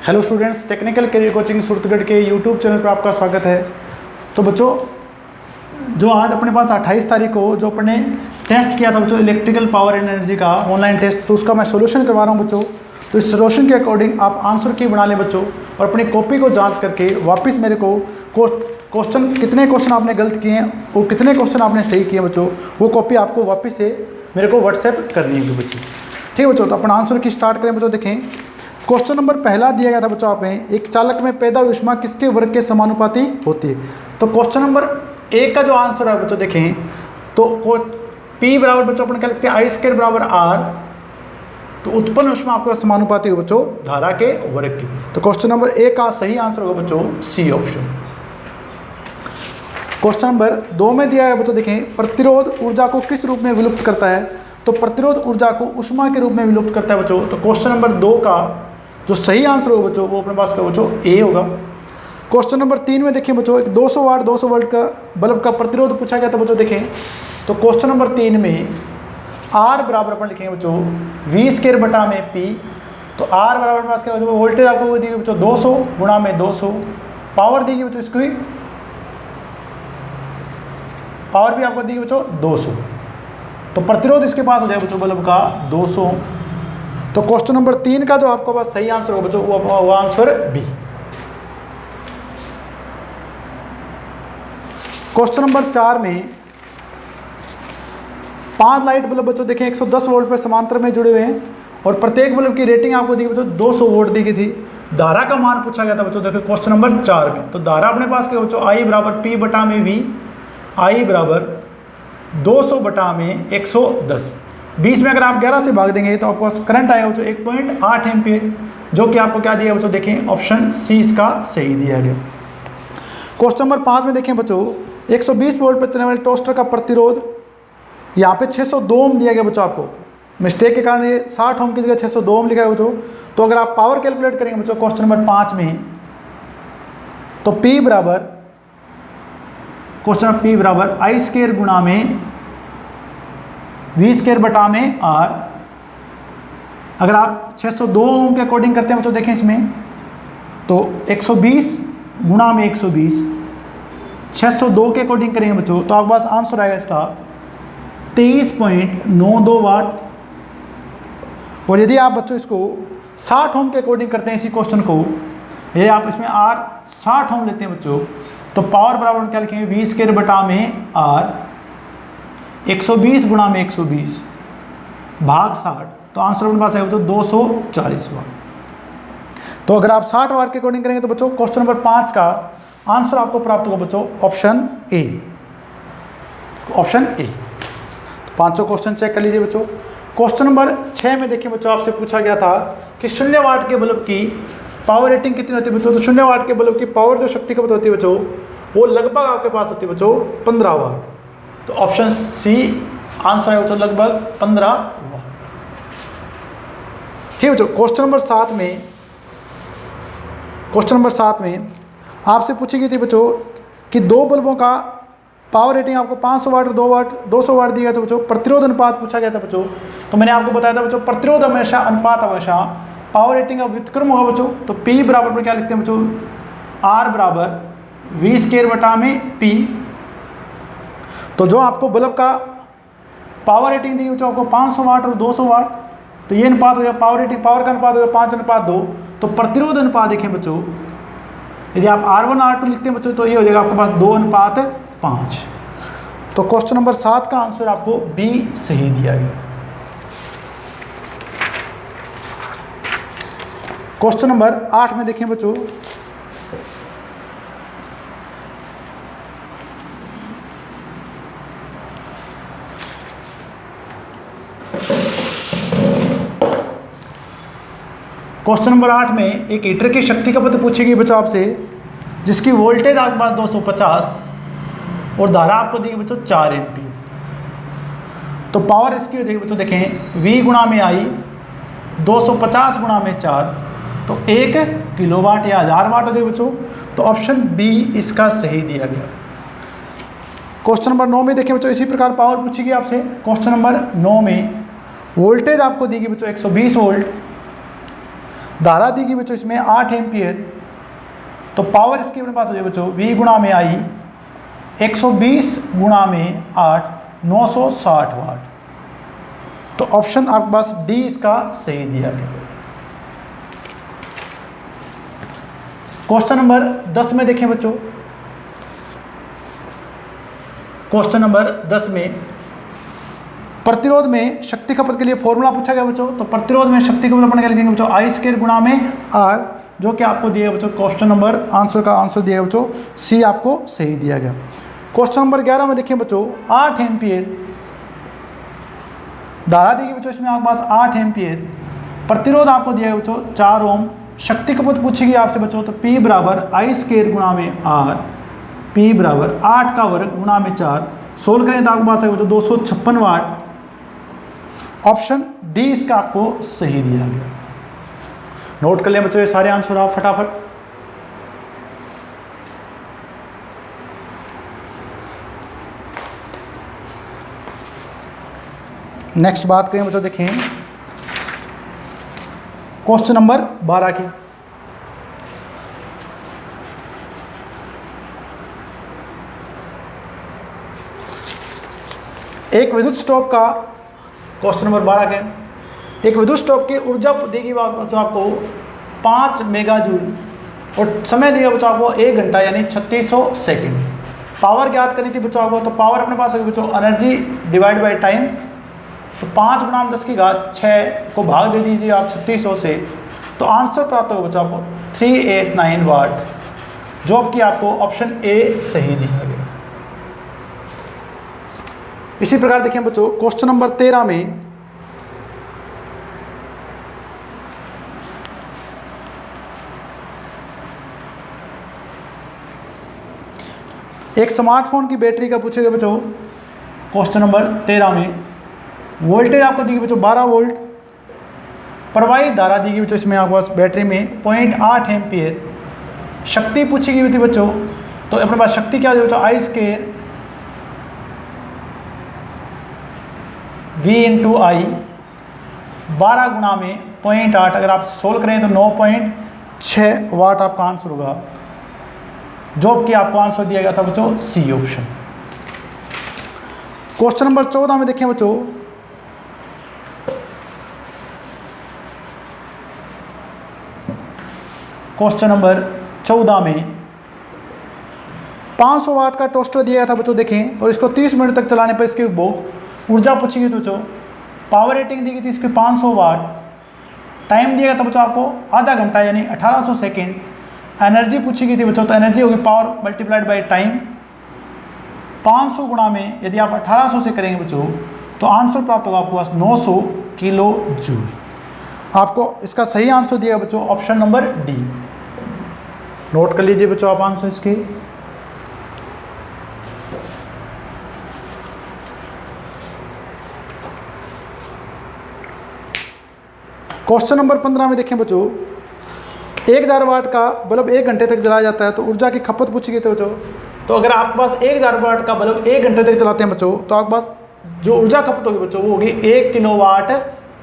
Hello students, technical career coaching Suratgarh के YouTube channel पर आपका स्वागत है। तो बच्चों, जो आज अपने पास 28 तारीख को जो अपने टेस्ट किया था बच्चों, इलेक्ट्रिकल पावर एंड एनर्जी का ऑनलाइन टेस्ट, तो उसका मैं सोल्यूशन करवा रहा हूँ बच्चों। तो इस सोल्यूशन के अकॉर्डिंग आप आंसर की बना लें बच्चों, और अपनी कॉपी को जाँच करके वापस मेरे को क्वेश्चन, कितने क्वेश्चन आपने गलत किए हैं और कितने क्वेश्चन आपने सही किए बच्चों, वो कॉपी आपको वापस से मेरे को व्हाट्सएप करनी है बच्चों। ठीक है बच्चों, तो अपना आंसर की स्टार्ट करें बच्चों। देखें, क्वेश्चन नंबर पहला दिया गया था बच्चों आप में, एक चालक में पैदा हुई ऊष्मा किसके वर्ग के समानुपाती होती है। तो क्वेश्चन नंबर एक का जो आंसर है बच्चों देखें, तो P बराबर बच्चों अपन क्या लिखते हैं, I² बराबर R। तो उत्पन्न ऊष्मा आपके समानुपाती हो बच्चों धारा के वर्ग की। तो क्वेश्चन नंबर एक का सही आंसर होगा बच्चों सी ऑप्शन। क्वेश्चन नंबर 2 में दिया है बच्चों, देखें, प्रतिरोध ऊर्जा को किस रूप में विलुप्त करता है। तो प्रतिरोध ऊर्जा को ऊष्मा के रूप में विलुप्त करता है बच्चों। तो क्वेश्चन नंबर 2 का जो सही आंसर होगा बच्चों, वो अपने पास का बच्चों ए होगा। क्वेश्चन नंबर 3 में देखिए बच्चों, एक 200 वाट 200 वोल्ट का बल्ब का प्रतिरोध पूछा गया था बच्चों। देखें, तो क्वेश्चन नंबर 3 में आर बराबर अपन लिखेंगे बच्चों V² बटा में P। तो आर बराबर अपने पास क्या बच्चों, वोल्टेज आपको दी गई बच्चों 200 गुणा में 200, पावर दी गई बच्चों, इसकी पावर भी आपको दी गई बच्चों 200। तो प्रतिरोध इसके पास हो जाएगा बच्चों बल्ब का 200। तो क्वेश्चन नंबर 3 का जो आपको पास सही आंसर होगा बच्चों, वो आंसर बी। क्वेश्चन नंबर 4 में 5 लाइट बल्ब बच्चों देखें 110 वोल्ट पर समांतर में जुड़े हुए हैं, और प्रत्येक बल्ब की रेटिंग आपको दी गई बच्चों 200 वोल्ट दी गई थी। धारा का मान पूछा गया था बच्चों, देखो क्वेश्चन नंबर 4 में। तो धारा अपने पास क्या बच्चों, I बराबर P बटा में V, I बराबर 200 बटा में 110। 20 में अगर आप 11 से भाग देंगे तो आपको करंट आएगा बच्चों 1.8 एम्पियर, जो कि आपको क्या दिया बच्चों, देखें ऑप्शन सी इसका सही दिया गया। क्वेश्चन नंबर 5 में देखें बच्चों, 120 वोल्ट पर चलने वाले टोस्टर का प्रतिरोध यहाँ पे 602 ओम दिया गया बच्चों। आपको मिस्टेक के कारण ये 60 ओम की जगह 602 ओम लिखा है बच्चों। तो अगर आप पावर कैलकुलेट करेंगे बच्चों क्वेश्चन नंबर 5 में, तो P बराबर, क्वेश्चन P बराबर I² गुणा में V² बटा में R। अगर आप 602 ओम के अकॉर्डिंग करते हैं बच्चों, देखें इसमें तो 120 गुणा में 120, 602 के अकॉर्डिंग करेंगे बच्चों, तो आपके पास आंसर आएगा इसका 23.92 वाट। और यदि आप बच्चों इसको 60 ओम के अकॉर्डिंग करते हैं इसी क्वेश्चन को, यदि आप इसमें R 60 ओम लेते हैं बच्चों, तो पावर बराबर क्या लिखेंगे, V² बटा में R, 120 गुणा में 120 भाग 60। तो आंसर अपने पास है बच्चों 240 वाट। तो अगर आप 60 वाट के अकॉर्डिंग करेंगे तो बच्चों क्वेश्चन नंबर 5 का आंसर आपको प्राप्त होगा बच्चों ऑप्शन ए, ऑप्शन ए। तो पांचों क्वेश्चन चेक कर लीजिए बच्चों। क्वेश्चन नंबर 6 में देखिए बच्चों, आपसे पूछा गया था कि 0 वाट के बल्ब की पावर रेटिंग कितनी होती है बच्चों। तो 0 वाट के बल्ब की पावर जो शक्ति खपत होती है बच्चों, वो लगभग आपके पास होती है बच्चों 15 वाट। तो ऑप्शन सी आंसर है बच्चों लगभग 15 वाट। ठीक है बच्चों, क्वेश्चन नंबर 7 में, क्वेश्चन नंबर 7 में आपसे पूछी गई थी बच्चों कि दो बल्बों का पावर रेटिंग आपको 500 वाट और 200 वाट दिया गया था बच्चों। प्रतिरोध अनुपात पूछा गया था बच्चों। तो मैंने आपको बताया था बच्चों, प्रतिरोध हमेशा अनुपात हमेशा पावर रेटिंग का व्युत्क्रम होगा बच्चों। तो P बराबर पर क्या लिखते हैं बच्चों, R बराबर V² बटा में P। तो जो आपको बल्ब का पावर रेटिंग दी बच्चों आपको 500 वाट और 200 वाट, तो ये अनुपात हो जाएगा, पावर रेटिंग, पावर का अनुपात हो जाएगा 5:2। तो प्रतिरोध अनुपात देखें बच्चों, यदि आप R1 R2 लिखते हैं बच्चों, तो ये हो जाएगा आपके पास 2:5। तो क्वेश्चन नंबर 7 का आंसर आपको बी सही दिया गया। क्वेश्चन नंबर 8 में देखें बच्चों, क्वेश्चन नंबर 8 में एक हीटर की शक्ति खपत पूछी गई बच्चों आपसे, जिसकी वोल्टेज आपके पास 250 और धारा आपको दी गई बच्चों 4 एम्पीयर। तो पावर इसकी हो जाएगी बच्चों, देखें V गुणा में I 250 गुणा में 4, तो 1 किलोवाट या 1000 वाट हो जाएगी बच्चों। तो ऑप्शन बी इसका सही दिया गया। क्वेश्चन नंबर 9 में देखें बच्चों, इसी प्रकार पावर पूछी गई आपसे। क्वेश्चन नंबर 9 में वोल्टेज आपको दी गई बच्चों 120 वोल्ट, धारा दी गई बच्चों इसमें 8 एम्पियर, तो पावर इसकी अपने पास हो जाएगी बच्चों V गुणा में I 120 गुणा में 8 960 वाट। तो ऑप्शन आपके पास डी इसका सही दिया गया। क्वेश्चन नंबर 10 में देखें बच्चों, क्वेश्चन नंबर 10 में प्रतिरोध में शक्ति खपत के लिए फॉर्मूला पूछा गया बच्चों। तो प्रतिरोध में शक्ति खपत अपन क्या लिखेंगे बच्चों, आई स्क्वायर गुणा में आर, जो कि आपको दिया गया बच्चों क्वेश्चन नंबर आंसर का आंसर दिया गया बच्चों, सी आपको सही दिया गया। क्वेश्चन नंबर 11 में देखिए बच्चों 8 एम्पियर धारा दी गई बच्चों, इसमें आपके पास 8 एम्पियर, प्रतिरोध आपको दिया गया बच्चों 4 ओम, शक्ति खपत पूछेगी आपसे बच्चों, तो P बराबर आई स्क्वायर गुणा में आर, P बराबर 8 का वर्ग गुणा में 4, सोल्व करें तो आपके पास है बच्चों 256 वाट। ऑप्शन डी इसका आपको सही दिया गया। नोट कर लें बच्चों ये सारे आंसर आप फटाफट। नेक्स्ट बात करें बच्चों, देखें क्वेश्चन नंबर 12 की। एक विद्युत स्टोव का क्वेश्चन नंबर 12 के, एक विद्युत स्टोव की ऊर्जा देगी बच्चों आपको 5 मेगा जूल और समय दिया बच्चों आपको 1 घंटा यानी 3600 सेकेंड। पावर ज्ञात करनी थी बच्चों आपको, तो पावर अपने पास होगी बच्चों एनर्जी डिवाइड बाय टाइम, तो 5 गुणा 10 की घात 6 को भाग दे दीजिए आप 3600 से, तो आंसर प्राप्त होगा बच्चों आपको 389 वाट, जो कि आपको ऑप्शन ए सही दिया गया। इसी प्रकार देखिए बच्चों क्वेश्चन नंबर 13 में एक स्मार्टफोन की बैटरी का पूछेगा बच्चों। क्वेश्चन नंबर 13 में वोल्टेज आपको दी गई बच्चों 12 वोल्ट, प्रवाहित धारा दी गई बच्चों इसमें आपके पास बैटरी में 0.8 एम्पियर, शक्ति पूछी गई थी बच्चों, तो अपने पास शक्ति क्या हो आई स्क्वायर V इंटू आई 12 गुणा में 0.8, अगर आप सोल्व करें तो 9.6 वाट आपका आंसर होगा, जो कि आपको आंसर दिया गया था बच्चों सी ऑप्शन। क्वेश्चन नंबर 14 में देखें बच्चों, क्वेश्चन नंबर 14 में 500 वाट का टोस्टर दिया गया था बच्चों, देखें, और इसको 30 मिनट तक चलाने पर इसकी उपभोग ऊर्जा पूछी गई थी बच्चों, पावर रेटिंग दी गई थी इसकी 500 वाट, टाइम दिया गया था बच्चों आपको आधा घंटा यानी 1800 सेकेंड, एनर्जी पूछी गई थी बच्चों, तो एनर्जी होगी पावर मल्टीप्लाइड बाय टाइम, 500 गुणा में यदि आप 1800 से करेंगे बच्चों तो आंसर प्राप्त होगा आपके पास 900 किलो जूल। आपको इसका सही आंसर दिया बच्चों ऑप्शन नंबर डी। नोट कर लीजिए बच्चों आप आंसर इसके। क्वेश्चन नंबर 15 में देखें बच्चों, 1000 वाट का बल्ब 1 घंटे तक जलाया जाता है, तो ऊर्जा की खपत पूछी गई थी बच्चों। तो अगर आपके पास 1000 वाट का बल्ब 1 घंटे तक चलाते हैं बच्चों, तो आपके पास जो ऊर्जा खपत होगी बच्चों वो होगी 1 किलोवाट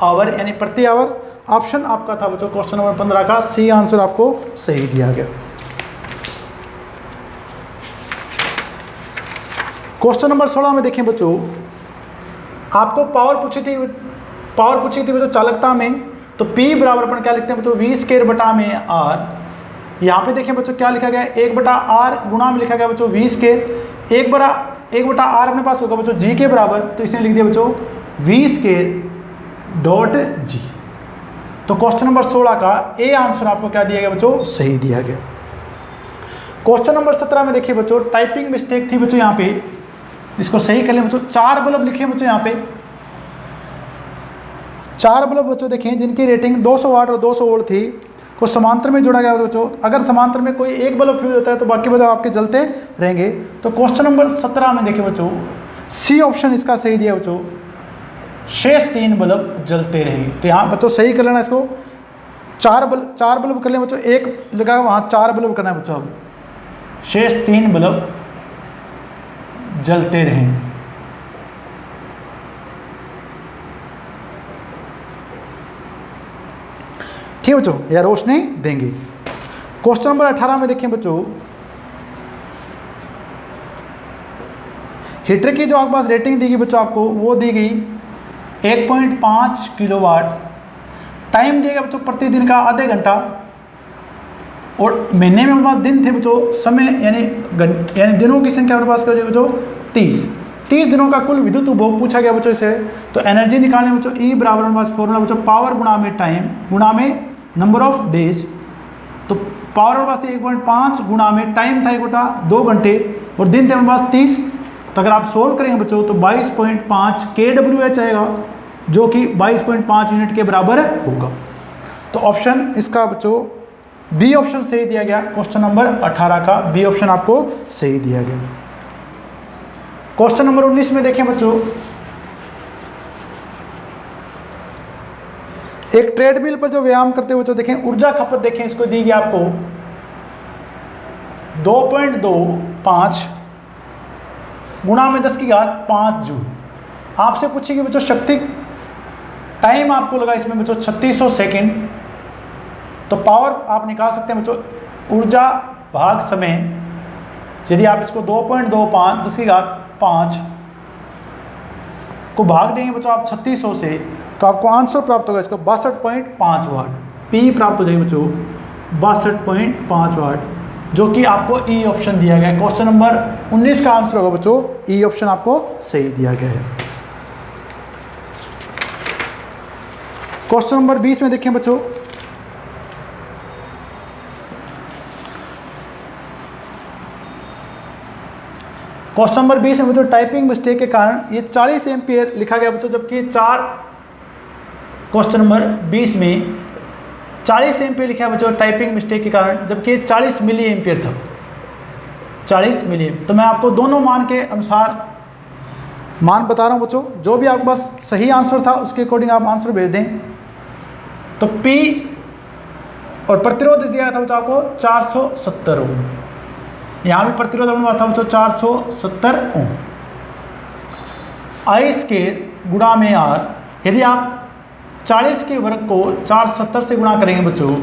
आवर यानी प्रति आवर। ऑप्शन आपका था बच्चों क्वेश्चन नंबर 15 का सी आंसर आपको सही दिया गया। क्वेश्चन नंबर 16 में देखें बच्चों, आपको पावर पूछी थी बच्चों चालकता में, तो P बराबर अपन क्या लिखते हैं बच्चों V स्क्वायर बटा में R। यहाँ पे देखें बच्चों क्या लिखा गया है 1 बटा R गुणा में लिखा गया बच्चों V स्क्वायर, 1 बटा R अपने पास होगा बच्चों G के बराबर, तो इसने लिख दिया बच्चों V स्क्वायर डॉट G। तो क्वेश्चन नंबर 16 का ए आंसर आपको क्या दिया गया बच्चों सही दिया गया। क्वेश्चन नंबर 17 में देखिए बच्चों टाइपिंग मिस्टेक थी बच्चों, यहाँ पे इसको सही कर लें बच्चों। 4 बल्ब लिखे बच्चों, यहाँ पे 4 बल्ब बच्चों देखें जिनकी रेटिंग 200 वाट और 200 वोल्ट थी, को समांतर में जोड़ा गया बच्चों। अगर समांतर में कोई एक बल्ब फ्यूज होता है तो बाकी बल्ब आपके जलते रहेंगे। तो क्वेश्चन नंबर 17 में देखिए बच्चों सी ऑप्शन इसका सही दिया बच्चों, शेष 3 बल्ब जलते रहेंगे। तो यहाँ बच्चों सही कर लेना इसको, 4 बल्ब कर लें बच्चों, एक लगा वहाँ 4 बल्ब करना है बच्चों, अब शेष 3 बल्ब जलते रहेंगे। ठीक है बच्चों, या रोशनी देंगे। क्वेश्चन नंबर 18 में देखिए बच्चों, हीटर की जो आपके पास रेटिंग दी गई बच्चों, आपको वो दी गई 1.5 किलोवाट। टाइम दिया गया बच्चों प्रतिदिन का आधे घंटा, और महीने में हमारे पास दिन थे बच्चों, समय यानी दिनों की संख्या हमारे पास क्या हो बच्चों 30 दिनों का कुल विद्युत उपभोग पूछा गया बच्चों से। तो एनर्जी निकालने बच्चों ई बराबर हमारे पास फॉर्मूला बच्चों पावर गुणा में टाइम गुणा में नंबर ऑफ डेज। तो पावर हमारे पास 1.5 गुणा में टाइम था 2 घंटे और दिन थे हमारे पास 30। तो अगर आप सोल्व करेंगे बच्चों तो 22.5 kWh आएगा, जो कि 22.5 यूनिट के बराबर होगा। तो ऑप्शन इसका बच्चों बी ऑप्शन सही दिया गया। क्वेश्चन नंबर 18 का बी ऑप्शन आपको सही दिया गया। क्वेश्चन नंबर 19 में देखें बच्चों, एक ट्रेडमिल पर जो व्यायाम करते हुए बच्चों देखें, ऊर्जा खपत देखें, इसको दी गई आपको 2.25 गुणा में 10⁵ जूल। आपसे पूछेगी बच्चों शक्ति, टाइम आपको लगा इसमें बच्चों 3600 सेकेंड। तो पावर आप निकाल सकते हैं बच्चों ऊर्जा भाग समय। यदि आप इसको 2.25 10⁵5 को भाग देंगे बच्चों आप 3600 से, तो आपको आंसर प्राप्त होगा इसका 62.5 वाट। पी प्राप्त हो जाएगी बच्चों 62.5 वाट, जो कि आपको ई ऑप्शन दिया गया है। क्वेश्चन नंबर 19 का आंसर होगा बच्चों ई ऑप्शन आपको सही दिया गया है। क्वेश्चन नंबर 20 में देखें बच्चों, क्वेश्चन नंबर 20 में बच्चों टाइपिंग मिस्टेक के कारण ये 40 एम्पियर लिखा गया बच्चों, जबकि क्वेश्चन नंबर 20 में 40 एम्पियर लिखा है बच्चों टाइपिंग मिस्टेक के कारण, जबकि 40 मिली एम्पियर था, 40 मिली। तो मैं आपको दोनों मान के अनुसार मान बता रहा हूँ बच्चों, जो भी आपके पास सही आंसर था उसके अकॉर्डिंग आप आंसर भेज दें। तो P और प्रतिरोध दिया था बच्चों आपको 470 ओम, यहाँ भी प्रतिरोध अपने था बच्चों 470 ओम। आई स्क्वायर गुणा में आर, यदि आप 40 के वर्ग को 470 से गुणा करेंगे बच्चों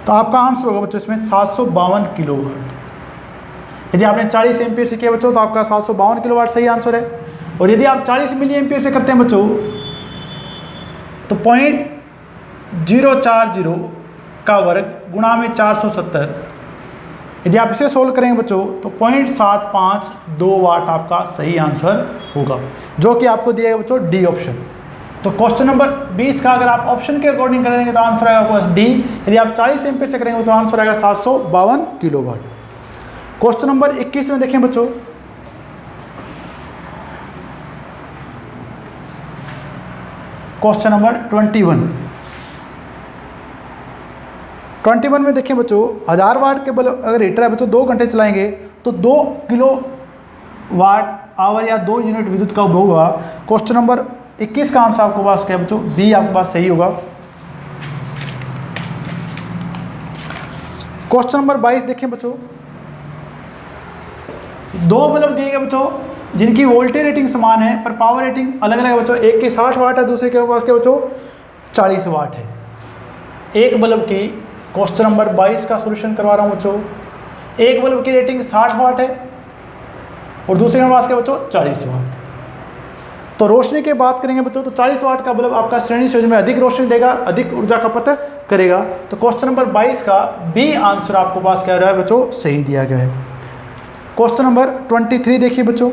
तो आपका आंसर होगा बच्चों इसमें 752 किलोवाट। यदि आपने 40 एम्पियर से किया बच्चों तो आपका 752 किलोवाट सही आंसर है। और यदि आप 40 मिली एम्पियर से करते हैं बच्चों तो 0.040 का वर्ग गुणा में 470, यदि आप इसे सोल्व करेंगे बच्चों तो 0.752 वाट आपका सही आंसर होगा, जो कि आपको दिया गया बच्चों डी ऑप्शन। तो क्वेश्चन नंबर 20 का अगर आप ऑप्शन के अकॉर्डिंग करेंगे तो आंसर आएगा आपको डी। यदि आप 40 एम्पियर से करेंगे तो आंसर आएगा 752 किलोवाट। क्वेश्चन नंबर 21 में देखें बच्चों, क्वेश्चन नंबर 21 में देखें बच्चों, 1000 वाट के बल्ब अगर हीटर है बच्चों 2 घंटे चलाएंगे तो 2 किलोवाट आवर या 2 यूनिट विद्युत का उपभोग होगा। क्वेश्चन नंबर 21 का आंसर आपके पास क्या है बच्चों, बी आपके पास सही होगा। क्वेश्चन नंबर 22 देखें बच्चों, 2 बल्ब दिए गए बच्चों जिनकी वोल्टेज रेटिंग समान है पर पावर रेटिंग अलग अलग है बच्चों। एक की 60 वाट है, दूसरे के पास क्या बच्चों 40 वाट है। एक बल्ब की क्वेश्चन नंबर 22 का सॉल्यूशन करवा रहा हूं बच्चों, एक बल्ब की रेटिंग 60 वाट है और दूसरे के पास क्या बच्चों 40 वाट। तो रोशनी की बात करेंगे बच्चों तो 40 वाट का बल्ब आपका श्रेणी संयोजन में अधिक रोशनी देगा, अधिक ऊर्जा खपत करेगा। तो क्वेश्चन नंबर 22 का बी आंसर आपको पास क्या रहा है बच्चों सही दिया गया है। क्वेश्चन नंबर 23 देखिए बच्चों,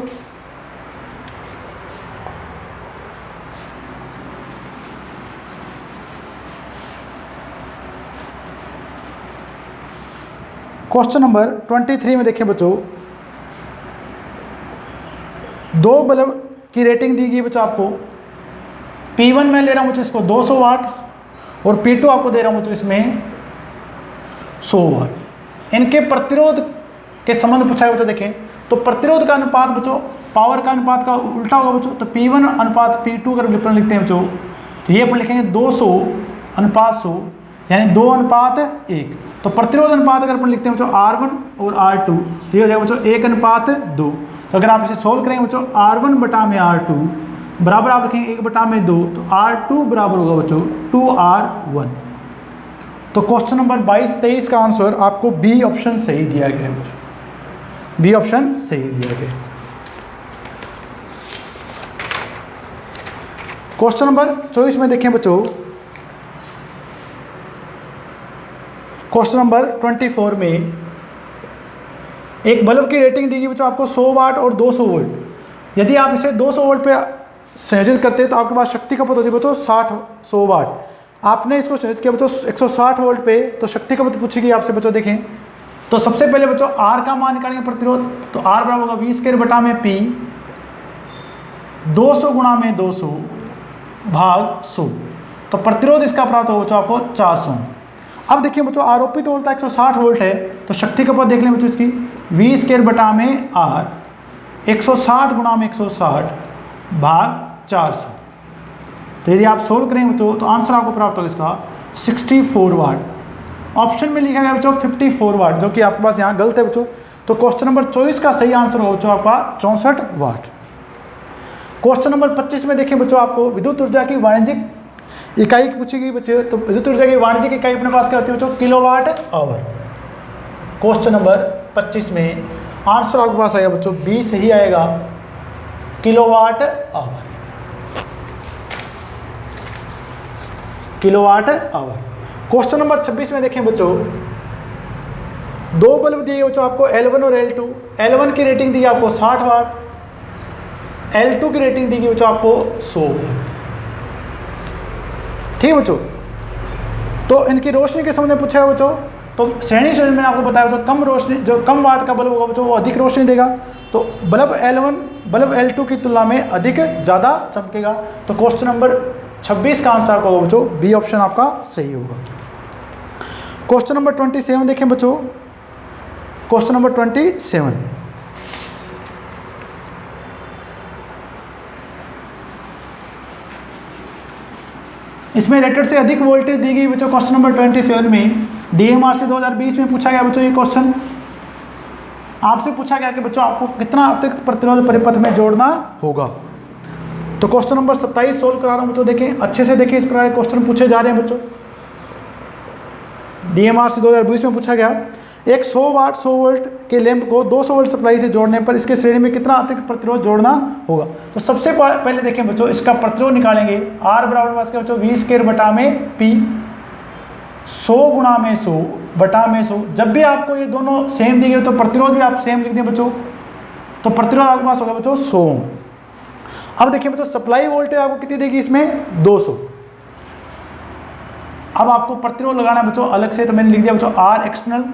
क्वेश्चन नंबर 23 में देखें बच्चों, 2 बल्ब की रेटिंग दी गई बच्चों आपको। P1 में ले रहा हूँ बच्चों इसको 200 वाट और P2 आपको दे रहा हूँ बच्चों इसमें 100 वाट। इनके प्रतिरोध के संबंध पूछा है बच्चों। देखें तो प्रतिरोध का अनुपात बच्चों पावर का अनुपात का उल्टा होगा बच्चों। तो P1 अनुपात P2 अगर विपरीत लिखते हैं बच्चों तो ये अपन लिखेंगे 200 अनुपात 100 यानी 2 अनुपात 1। तो प्रतिरोध अनुपात अगर अपन लिखते हैं बच्चों R1 और R2 ये हो जाएगा बच्चों 1 अनुपात 2। तो अगर आप इसे सोल्व करेंगे बच्चों R1 बटा में R2 बराबर आप लिखेंगे 1 बटा में 2, तो R2 बराबर होगा बच्चों 2R1। तो क्वेश्चन नंबर 22-23 का आंसर आपको बी ऑप्शन सही दिया गया है, बी ऑप्शन सही दिया गया। क्वेश्चन नंबर 24 में देखें बच्चों, क्वेश्चन नंबर 24 में एक बल्ब की रेटिंग दी गई बच्चों आपको 100 वाट और 200 वोल्ट। यदि आप इसे 200 वोल्ट पे संयोजित करते हैं तो आपके पास शक्ति खपत होती है बच्चों 100 वाट। आपने इसको संयोजित किया बच्चों 160 वोल्ट पे, तो शक्ति खपत पूछेगी आपसे बच्चों। देखें तो सबसे पहले बच्चों आर का मान निकालेंगे प्रतिरोध, तो आर बराबर होगा V² बटा में P 200 गुणा में 200 भाग 100, तो प्रतिरोध इसका प्राप्त होगा बच्चों आपको 400। अब देखिए बच्चों आरोपित वोल्ट 160 वोल्ट है, तो शक्ति खपत देख लें बच्चों इसकी V² बटा में R 160 गुणा में 160 भाग 400। तो यदि आप सोल्व करेंगे बच्चों तो आंसर आपको प्राप्त होगा इसका 64 वाट। ऑप्शन में लिखा गया बच्चों 54 वाट, जो कि आपके पास यहाँ गलत है बच्चों। तो क्वेश्चन नंबर 24 का सही आंसर होगा बच्चों आपका 64 वाट। क्वेश्चन नंबर 25 में देखें बच्चों, आपको विद्युत ऊर्जा की वाणिज्यिक इकाई पूछी गई बच्चों। तो विद्युत ऊर्जा की वाणिज्यिक इकाई अपने पास क्या होती है बच्चों, किलोवाट आवर। क्वेश्चन नंबर 25 में आंसर आपके पास आएगा बच्चों बी सही आएगा, kilowatt hour, kilowatt hour. Question number 26 में देखें बच्चों, दो बल्ब दिए बच्चों आपको L1 और L2। L1 की रेटिंग दी है आपको 60 वाट, L2 की रेटिंग दी गई बच्चों आपको 100 वाट। ठीक है बच्चों, तो इनकी रोशनी के संबंध में पूछा है बच्चों। तो श्रेणी संयोजन मैंने आपको बताया बच्चों, कम रोशनी जो कम वाट का बल्ब होगा बच्चों वो अधिक रोशनी देगा, तो बल्ब L1 बल्ब L2 की तुलना में अधिक ज़्यादा चमकेगा। तो क्वेश्चन नंबर 26 का आंसर आपका होगा बच्चों बी ऑप्शन आपका सही होगा। क्वेश्चन नंबर 27 देखें बच्चों, क्वेश्चन नंबर 27 इसमें रेटेड से अधिक वोल्टेज दी गई बच्चों। क्वेश्चन नंबर 27 में DMRC 2020 में पूछा गया बच्चों ये क्वेश्चन। आपसे पूछा गया कि बच्चों आपको कितना अतिरिक्त प्रतिरोध परिपथ में जोड़ना होगा। तो क्वेश्चन नंबर 27 सोल्व करा रहा हूं बच्चों, देखें अच्छे से देखें, इस प्रकार के क्वेश्चन पूछे जा रहे हैं बच्चों। DMRC 2020 में पूछा गया एक 100 वाट 100 वोल्ट के लैंप को 200 वोल्ट सप्लाई से जोड़ने पर इसके श्रेणी में कितना अतिरिक्त प्रतिरोध जोड़ना होगा। तो सबसे पहले देखें बच्चों इसका प्रतिरोध निकालेंगे। R बराबर पास क्या बच्चों V² बटा में P 100 गुणा में 100 बटा में 100। जब भी आपको ये दोनों सेम दिए तो प्रतिरोध भी आप सेम लिख दें बच्चों, तो प्रतिरोध आपके पास होगा बच्चों 100। अब देखिए बच्चों सप्लाई वोल्टेज आपको कितनी देगी इसमें 200। अब आपको प्रतिरोध लगाना है बच्चों अलग से, तो मैंने लिख दिया बच्चों R एक्सटर्नल,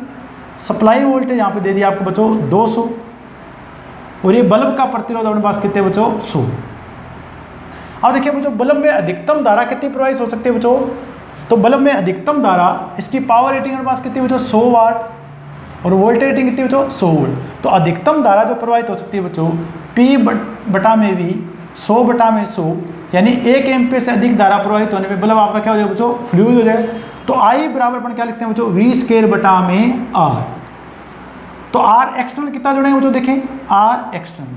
सप्लाई वोल्टेज यहाँ पे दे दिया आपको बच्चों 200, और ये बल्ब का प्रतिरोध अपने पास कितने बच्चों 100। अब देखिए बच्चों बल्ब में अधिकतम धारा कितनी प्रवाहित हो सकती है बच्चों, तो बल्ब में अधिकतम धारा इसकी पावर रेटिंग अपने पास कितनी बच्चों 100 वाट, और वोल्टेज रेटिंग कितनी बच्चों 100 वोल्ट। तो अधिकतम धारा जो प्रवाहित हो सकती है बच्चों P बटा में V 100 बटा में 100, यानी 1 एम्पीयर से अधिक धारा प्रवाहित होने पे बल्ब आपका क्या हो जाएगा बच्चों फ्लूइड हो जाएगा। तो I बराबर अपन क्या लिखते हैं बच्चों V² बटा में R। तो R एक्सटर्नल कितना जोड़ेंगे बच्चों, देखें R एक्सटर्नल,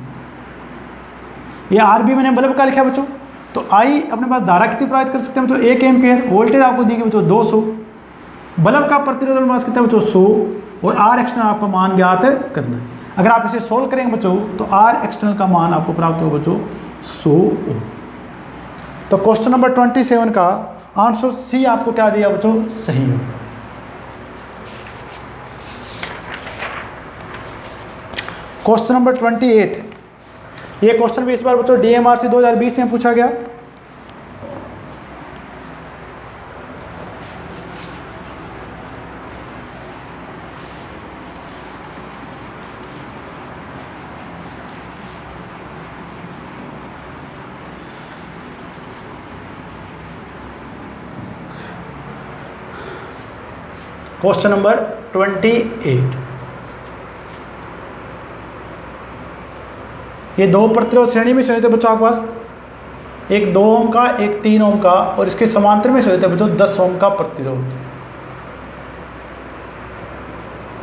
ये R भी मैंने बल्ब का लिखा है बच्चों। तो I अपने पास धारा कितनी प्रवाहित कर सकते हैं बच्चों 1 एम्पीयर, वोल्टेज आपको दी गई बच्चों 200, बल्ब का प्रतिरोध अपने पास कितना बच्चों 100, और R एक्सटर्नल आपको मान ज्ञात करना है। अगर आप इसे सोल्व करेंगे बच्चों तो R एक्सटर्नल का मान आपको प्राप्त होगा बच्चों 100 ओम। तो क्वेश्चन नंबर 27 का आंसर सी आपको क्या दिया बच्चों सही हो। क्वेश्चन नंबर 28, ये क्वेश्चन भी इस बार बच्चों DMRC 2020 में पूछा गया। क्वेश्चन नंबर 28, ये दो प्रतिरोध श्रेणी में संयोजित है बच्चों आपके पास, एक 2 ओम का एक 3 ओम का, और इसके समांतर में संयोजित है बच्चों 10 ओम का प्रतिरोध।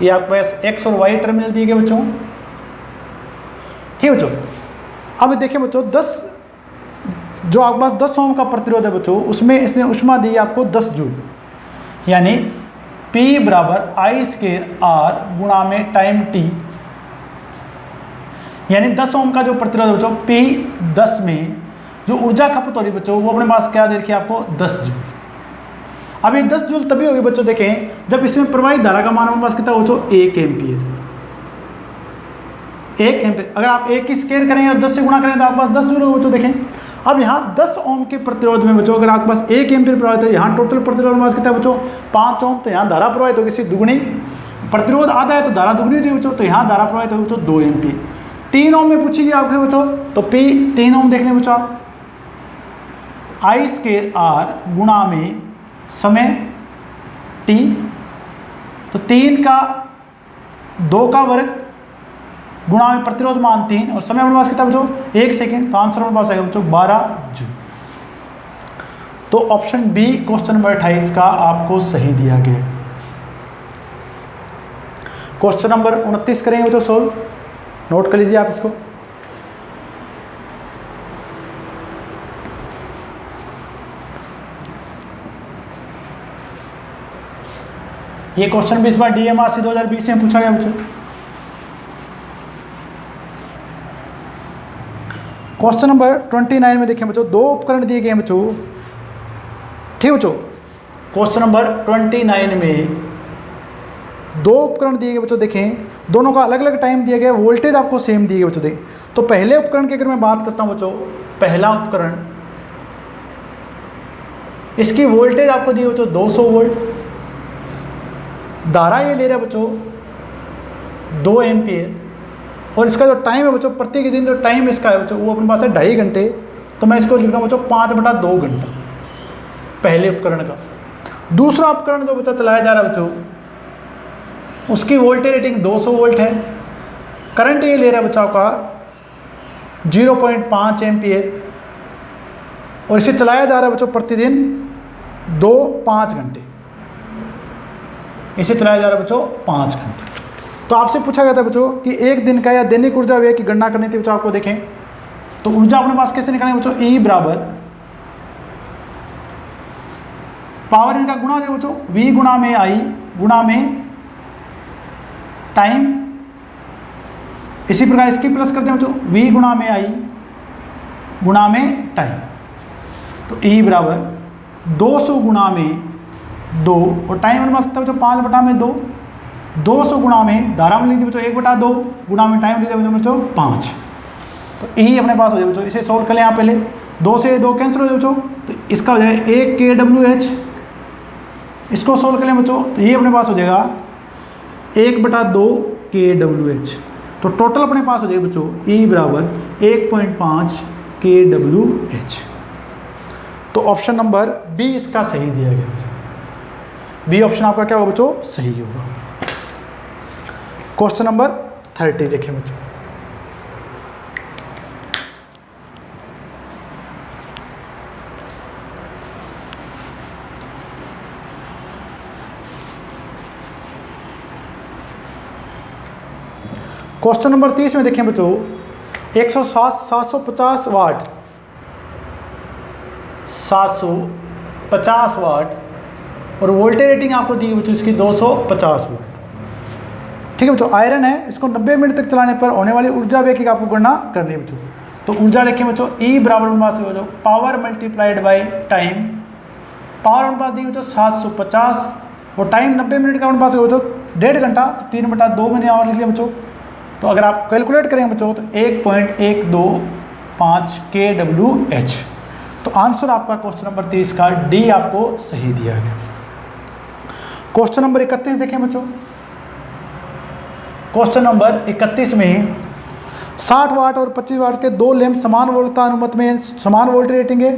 ये आपके पास एक्स और वाई टर्मिनल दिए गए बच्चों। ठीक है बच्चों, अब देखिए बच्चों 10 जो आपके पास 10 ओम का प्रतिरोध है बच्चों, उसमें इसने ऊष्मा दी आपको 10 जूल, यानी P बराबर आई स्केयर आर गुणा में टाइम t, यानी 10 ओम का जो प्रतिरोध है बच्चों P 10 में जो ऊर्जा खपत हो रही है बच्चों वो अपने पास क्या दे रखी है आपको 10 जूल। अब ये 10 जूल तभी होगी बच्चों देखें जब इसमें प्रवाहित धारा का मान अपने पास कितना हो बच्चों 1 एम्पियर। 1 एम्पियर अगर आप 1 की स्केयर करेंगे और 10 से गुणा करें तो आपके पास 10 जूल होगा बच्चों। देखें अब यहाँ 10 ओम के प्रतिरोध में बच्चों अगर आपके पास 1 एम्पियर प्रवाहित है, यहाँ टोटल प्रतिरोध में कितना है बच्चों 5 ओम, तो यहाँ धारा प्रवाहित होगी इससे दुगुनी, प्रतिरोध आधा है तो धारा दुगुनी होती है बच्चों, तो यहाँ धारा प्रवाहित होगी बच्चों 2 एम्पियर। 3 ओम में पूछेगी आपके बच्चों तो P 3 ओम देख लें बच्चों आप, आई स्केयर आर गुणा में समय t, तो 3 का 2 का वर्ग गुणा में प्रतिरोध मान 3 और समय अपने पास कितना बच्चों 1 सेकेंड, तो आंसर अपने पास आएगा बच्चों 12 जूल। तो ऑप्शन बी क्वेश्चन नंबर 28 का आपको सही दिया गया है। क्वेश्चन नंबर 29 करेंगे बच्चों सोल्व, नोट कर लीजिए आप इसको। ये क्वेश्चन भी इस बार DMRC 2020 में पूछा गया बच्चों। क्वेश्चन नंबर 29 में देखें बच्चों, दो उपकरण दिए गए हैं बच्चों, ठीक बच्चों। क्वेश्चन नंबर 29 में दो उपकरण दिए गए बच्चों, देखें दोनों का अलग अलग टाइम दिया गया, वोल्टेज आपको सेम दिए गए बच्चों। देखें तो पहले उपकरण की अगर मैं बात करता हूं बच्चों, पहला उपकरण इसकी वोल्टेज आपको दी बच्चों 200 वोल्ट, धारा ये ले रहा है बच्चों 2 एम्पियर, और इसका जो टाइम है बच्चों प्रत्येक दिन जो टाइम इसका है बच्चों वो अपने पास है 2.5 घंटे, तो मैं इसको लिख रहा हूँ बच्चों 5/2 घंटा पहले उपकरण का। दूसरा उपकरण जो बच्चा चलाया जा रहा है बच्चों उसकी वोल्टेज रेटिंग 200 वोल्ट है, करंट ये ले रहा है बच्चों का 0.5 एम्पियर, और इसे चलाया जा रहा है बच्चों प्रतिदिन 5 घंटे, इसे चलाया जा रहा है बच्चों 5 घंटे। तो आपसे पूछा गया था बच्चों कि एक दिन का या दैनिक ऊर्जा व्यय की गणना करनी थी बच्चों, आपको देखें तो ऊर्जा अपने पास कैसे निकालेंगे बच्चों, E बराबर पावर इनका गुणा हो जाएगा बच्चों V गुणा में I गुणा में टाइम, इसी प्रकार इसकी प्लस करते हैं बच्चों V गुणा में I गुणा में टाइम, तो E बराबर 200 गुणा में 2, और टाइम अपने पास कितना बच्चों 5/2, 200 गुणा में धारा में लीजिए बच्चों 1/2 गुणा में टाइम लीजिए बच्चों 5, तो E अपने पास हो जाए बच्चों। इसे सोल्व कर लें यहाँ पहले, 2 से 2 कैंसिल हो जाए बच्चों, तो इसका हो जाएगा 1 kWh, इसको सोल्व कर लें बच्चों तो ये अपने पास हो जाएगा 1/2 kWh, तो टोटल अपने पास हो जाएगा बच्चों E बराबर 1.5 kWh। तो ऑप्शन नंबर बी इसका सही दिया गया, बी ऑप्शन आपका क्या होगा बच्चों सही होगा। क्वेश्चन नंबर 30 देखें बच्चों, क्वेश्चन नंबर 30 में देखें बच्चों 750 वाट 750 वाट और वोल्टेज रेटिंग आपको दी बच्चों इसकी 250 वाट, ठीक है बच्चों। आयरन है, इसको 90 मिनट तक चलाने पर होने वाली ऊर्जा व्यय की आपको गणना करनी है बच्चों। तो ऊर्जा लिखें बच्चों E बराबर बच्चों power multiplied by time, power अपने पास दी बच्चों 750 और टाइम 90 मिनट का अपने पास बच्चों 1.5 घंटा, तो 3/2 मैंने और लिख लिया बच्चों। तो अगर आप कैलकुलेट करेंगे बच्चों तो 1.125 kWh, तो आंसर आपका क्वेश्चन नंबर 30 का डी आपको सही दिया गया। क्वेश्चन नंबर 31 देखें बच्चों, क्वेश्चन नंबर 31 में 60 वाट और 25 वाट के दो लैंप समान वोल्टता अनुमत में समान वोल्टेज रेटिंग है,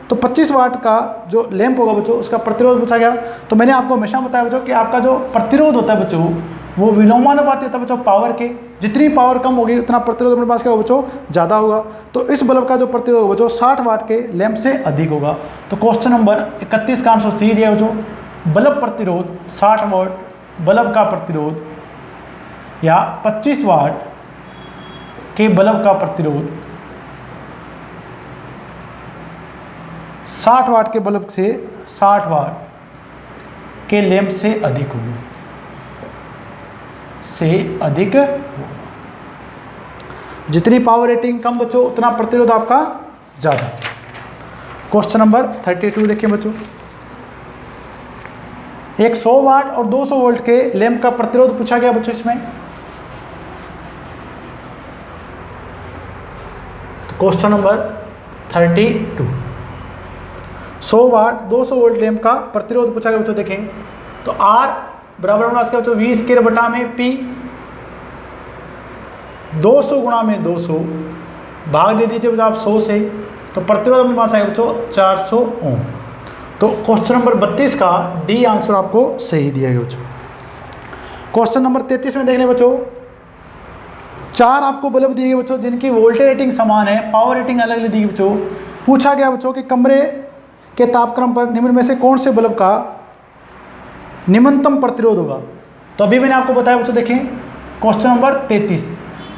तो 25 वाट का जो लैंप होगा बच्चों उसका प्रतिरोध पूछा गया। तो मैंने आपको हमेशा बताया बच्चों कि आपका जो प्रतिरोध होता है बच्चों वो विलोमानुपाती होता है बच्चों पावर के, जितनी पावर कम होगी उतना प्रतिरोध अपने पास क्या होगा बच्चों ज़्यादा होगा। तो इस बल्ब का जो प्रतिरोध होगा बच्चों 60 वाट के लैंप से अधिक होगा। तो क्वेश्चन नंबर 31 का आंसर सही दिया बच्चों, बल्ब प्रतिरोध 60 वाट बल्ब का प्रतिरोध या 25 वाट के बल्ब का प्रतिरोध 60 वाट के बल्ब से 60 वाट के लैंप से अधिक होगा, से अधिक होगा। जितनी पावर रेटिंग कम बच्चों उतना प्रतिरोध आपका ज़्यादा। क्वेश्चन नंबर 32 देखिए बच्चों, एक 100 वाट और 200 वोल्ट के लैंप का प्रतिरोध पूछा गया बच्चों इसमें। तो क्वेश्चन नंबर 32, 100 वाट 200 वोल्ट लैंप का प्रतिरोध पूछा गया बच्चों। देखें तो R बराबर होना इसका बच्चों V स्क्वायर बटा में P, 200 गुणा में 200 भाग दे दीजिए बच्चों आप 100 से, तो प्रतिरोध अपने पास आएगा बच्चों 400 ओम। तो क्वेश्चन नंबर 32 का डी आंसर आपको सही दिया गया बच्चों। क्वेश्चन नंबर 33 में देख लें बच्चों, 4 आपको बल्ब दिए गए बच्चों जिनकी वोल्टेज रेटिंग समान है, पावर रेटिंग अलग अलग दी गई बच्चों। पूछा गया बच्चों कि कमरे के तापक्रम पर निम्न में से कौन से बल्ब का निम्नतम प्रतिरोध होगा। तो अभी मैंने आपको बताया बच्चों, देखें क्वेश्चन नंबर 33,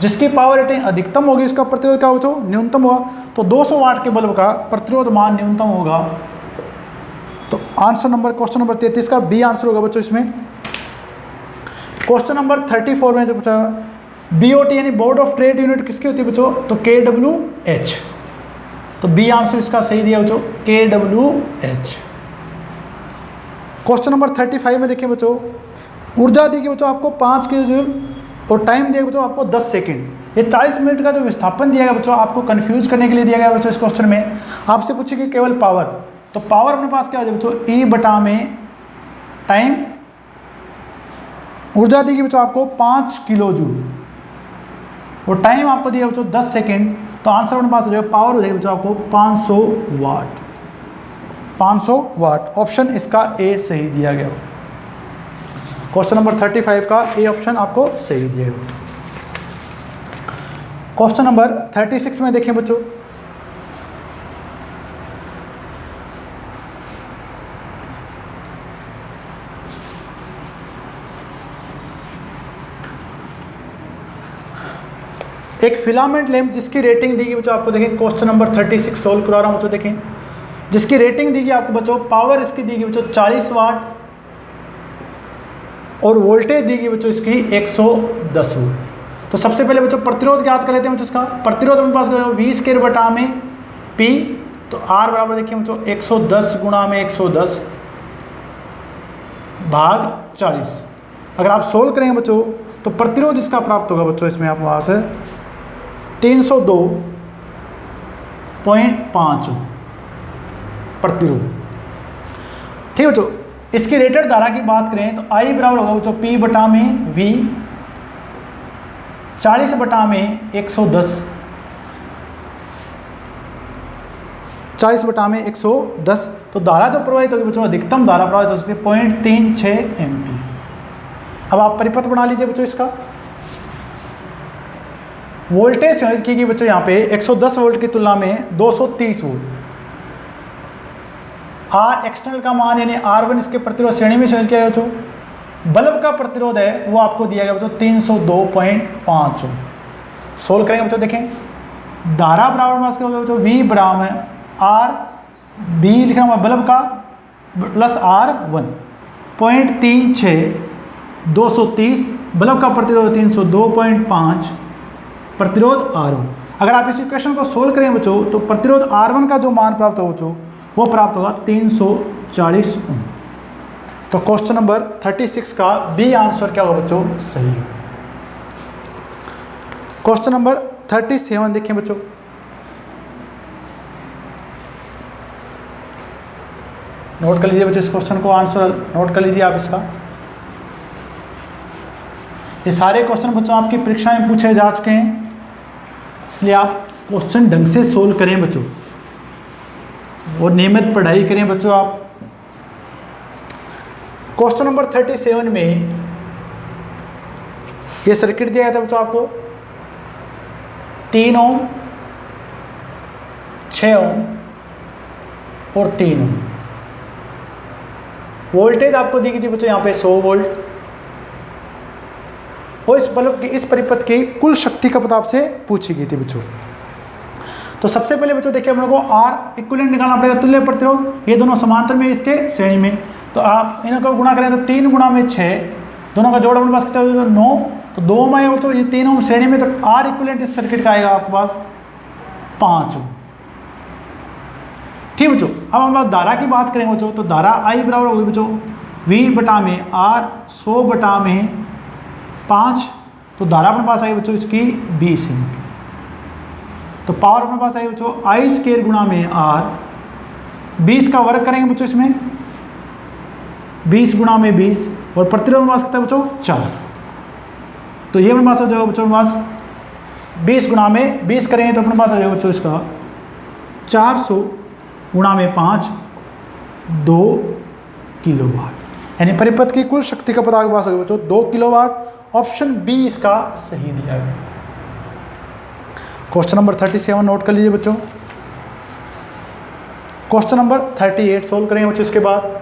जिसकी पावर रेटिंग अधिकतम होगी उसका प्रतिरोध क्या बच्चों न्यूनतम होगा। तो 200 वाट के बल्ब का प्रतिरोध मान न्यूनतम होगा। तो आंसर नंबर क्वेश्चन नंबर 33 का बी आंसर होगा बच्चों इसमें। क्वेश्चन नंबर 34 में जो पूछा BOT यानी बोर्ड ऑफ ट्रेड यूनिट किसकी होती है बच्चों, तो KWH। तो बी आंसर इसका सही दिया बच्चों KWH। क्वेश्चन नंबर 35 में देखिए बच्चों, ऊर्जा दी गई बच्चों आपको 5 किलो जूल और टाइम दिया बच्चों आपको 10 सेकंड। ये 40 मिनट का जो विस्थापन दिया गया बच्चों आपको कंफ्यूज करने के लिए दिया गया बच्चों। इस क्वेश्चन में आपसे पूछे कि केवल पावर, तो पावर अपने पास क्या हो जाए बच्चों E बटा में टाइम, ऊर्जा दी गई बच्चों आपको 5 किलो जूल और टाइम आपको दिया बच्चों 10 सेकंड। तो आंसर अपने पास हो जाएगा, पावर हो जाएगी बच्चों आपको 500 वाट। 500 वाट ऑप्शन इसका ए सही दिया गया। क्वेश्चन नंबर 35 का ए ऑप्शन आपको सही दिया गया। क्वेश्चन नंबर 36 में देखें बच्चों, एक फिलामेंट लैंप जिसकी रेटिंग दी गई बच्चों आपको, देखें क्वेश्चन नंबर 36 सोल्व करा रहा हूं बच्चों। देखें जिसकी रेटिंग दी गई आपको बच्चों, पावर इसकी दी गई बच्चों 40 वाट और वोल्टेज दी गई बच्चों इसकी 110 वोल्ट। तो सबसे पहले बच्चों प्रतिरोध ज्ञात कर लेते हैं बच्चों। इसका प्रतिरोध अपने पास 20 स्क्वायर बटा में P, तो R बराबर देखिए बच्चों 110 गुणा में 110 भाग 40। अगर आप सोल्व करेंगे बच्चों तो प्रतिरोध इसका प्राप्त होगा बच्चों इसमें आप वहाँ से 302.5 प्रतिरोध। ठीक है बच्चों, इसकी रेटेड धारा की बात करें तो I बराबर होगा बच्चों P बटा में V, 40 बटा में 110, 40 बटा में 110। तो धारा जो प्रवाहित होगी बच्चों, अधिकतम धारा प्रवाहित हो सकती है 0.36 एम्पीयर। अब आप परिपथ बना लीजिए बच्चों इसका। वोल्टेज की गई बच्चों यहाँ पे 110 वोल्ट की तुलना में 230 वोल्ट। R एक्सटर्नल का मान यानी R1 इसके प्रतिरोध श्रेणी में समझ किया बच्चों। बल्ब का प्रतिरोध है वो आपको दिया गया बच्चों 302.5। सोल्व करेंगे बच्चों, देखें धारा बराबर मास क्या होगा बच्चों, V बराबर R B लिखना हुआ बल्ब का प्लस R1 0.36 230, बल्ब का प्रतिरोध 302.5 प्रतिरोध R1। अगर आप इस इक्वेशन को सोल्व करें बच्चों तो प्रतिरोध R1 का जो मान प्राप्त होगा बच्चों वो प्राप्त होगा 340 ओम। तो क्वेश्चन नंबर 36 का बी आंसर क्या होगा बच्चों, सही है। क्वेश्चन नंबर 37 देखें बच्चों, नोट कर लीजिए बच्चों इस क्वेश्चन को, आंसर नोट कर लीजिए आप इसका। ये सारे क्वेश्चन बच्चों आपकी परीक्षा में पूछे जा चुके हैं, इसलिए आप क्वेश्चन ढंग से सोल्व करें बच्चों और नियमित पढ़ाई करें बच्चों आप। क्वेश्चन नंबर 37 में ये सर्किट दिया गया था बच्चों आपको 3 ओम, 6 ओम और 3 ओम। वोल्टेज आपको दी गई थी बच्चों यहाँ पे 100 वोल्ट और इस बल्ब की इस परिपथ की कुल शक्ति का पता आपसे पूछी गई थी बच्चों। तो सबसे पहले बच्चों देखिए हम लोग को R इक्विवेलेंट निकालना पड़ेगा, तुल्य प्रतिरोध। ये दोनों समांतर में इसके श्रेणी में, तो आप इनको गुणा करें तो 3 गुणा में 6, दोनों का जोड़ अपने पास कितना हो 9, तो 2 में बच्चों ये 3 ओम श्रेणी में, तो आर इक्विवेलेंट इस सर्किट का आएगा आपके पास 5 ओम। ठीक बच्चों, अब हम लोग धारा की बात करेंगे बच्चों, तो धारा आई बराबर होगी बच्चों V बटा में R 100 बटा में 5, तो धारा अपने पास आई बच्चों इसकी 20 एम्पीयर। तो पावर अपने पास आई बच्चों आई स्क्वायर गुणा में R, 20 का वर्ग करेंगे बच्चों इसमें, 20 गुणा में 20, और प्रतिरोध अपने पास कितना है बच्चों 4, तो ये अपने पास हो जाएगा बच्चों अपने पास 20 गुणा में 20 करेंगे तो अपने पास आ जाएगा बच्चों इसका 400 गुणा में 5, 2 किलोवाट, यानी परिपथ की कुल शक्ति का पता आपके पास होगा बच्चों 2 किलोवाट। ऑप्शन बी इसका सही दिया गया। क्वेश्चन नंबर 37 नोट कर लीजिए बच्चों। क्वेश्चन नंबर 38 सोल्व करेंगे बच्चों इसके बाद।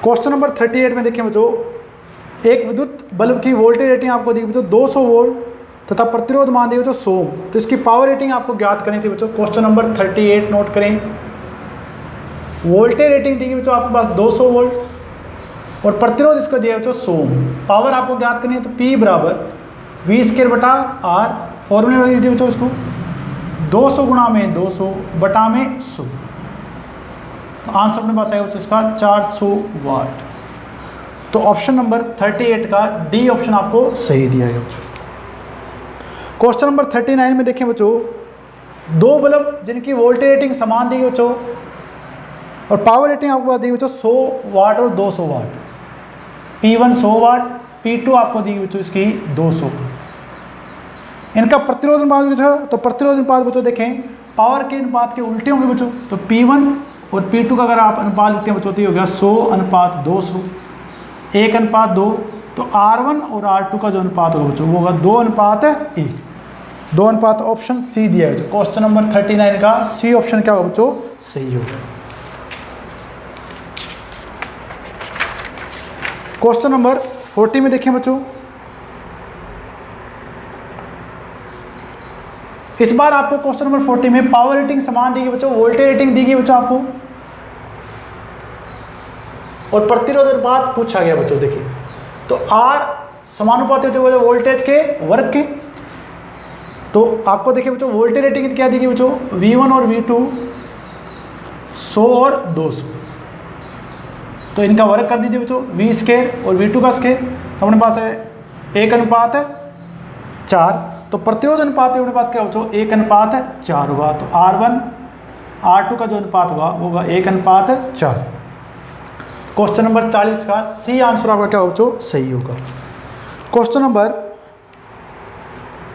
क्वेश्चन नंबर 38 में देखिए बच्चों, एक विद्युत बल्ब की वोल्टेज रेटिंग आपको दी बच्चों 200 वोल्ट तथा प्रतिरोध मान दी बच्चों 100, तो इसकी पावर रेटिंग आपको ज्ञात करनी थी बच्चों। क्वेश्चन नंबर 38 नोट करें। वोल्टेज रेटिंग दी बच्चों आपके पास 200 वोल्ट और प्रतिरोध इसका दिया बच्चों 100। पावर आपको ज्ञात करनी है, तो P बराबर V² बटा R, फॉर्मूले में दीजिए बच्चों इसको 200 गुणा में 200 बटा में 100, तो आंसर अपने पास आएगा इसका 400 वाट। तो ऑप्शन नंबर 38 का डी ऑप्शन आपको सही दिया गया बच्चों। क्वेश्चन नंबर 39 में देखें बच्चों, दो बल्ब जिनकी वोल्टेज रेटिंग समान दी गई बच्चों और पावर रेटिंग आपको दी गई बच्चों 100 वाट और 200 वाट। P1 100 वाट, P2 आपको दी गई बच्चों इसकी 200। इनका प्रतिरोध अनुपात बच्चों, तो प्रतिरोध अनुपात बच्चों देखें पावर के अनुपात के उल्टे होंगे बच्चों, तो P1 और P2 का अगर आप अनुपात लिखते हैं बच्चों तो ये हो गया 100:200, 1:2, तो R1 और R2 का जो अनुपात होगा बच्चों वो होगा 2:1, 2:, ऑप्शन सी दिया है। क्वेश्चन नंबर 39 का सी ऑप्शन क्या होगा बच्चों सही होगा। क्वेश्चन नंबर 40 में देखें बच्चों, इस बार आपको क्वेश्चन नंबर 40 में पावर रेटिंग समान दी गई बच्चों, वोल्टेज रेटिंग दी गई बच्चों आपको और प्रतिरोध अनुपात पूछा गया बच्चों। देखिए तो R समानुपाती होते हुए वोल्टेज के वर्ग के, तो आपको देखिए बच्चों वोल्टेज रेटिंग क्या दी गई बच्चों V1 और V2 100 और 200, तो इनका वर्ग कर दीजिए बच्चों V² और V2 का स्क्वायर, अपने पास है 1:4, तो प्रतिरोध अनुपात अपने पास क्या बच्चों 1:4 होगा, तो R1 R2 का जो अनुपात होगा वो होगा 1:4। क्वेश्चन नंबर 40 का सी आंसर आपका क्या होगा बच्चों सही होगा। क्वेश्चन नंबर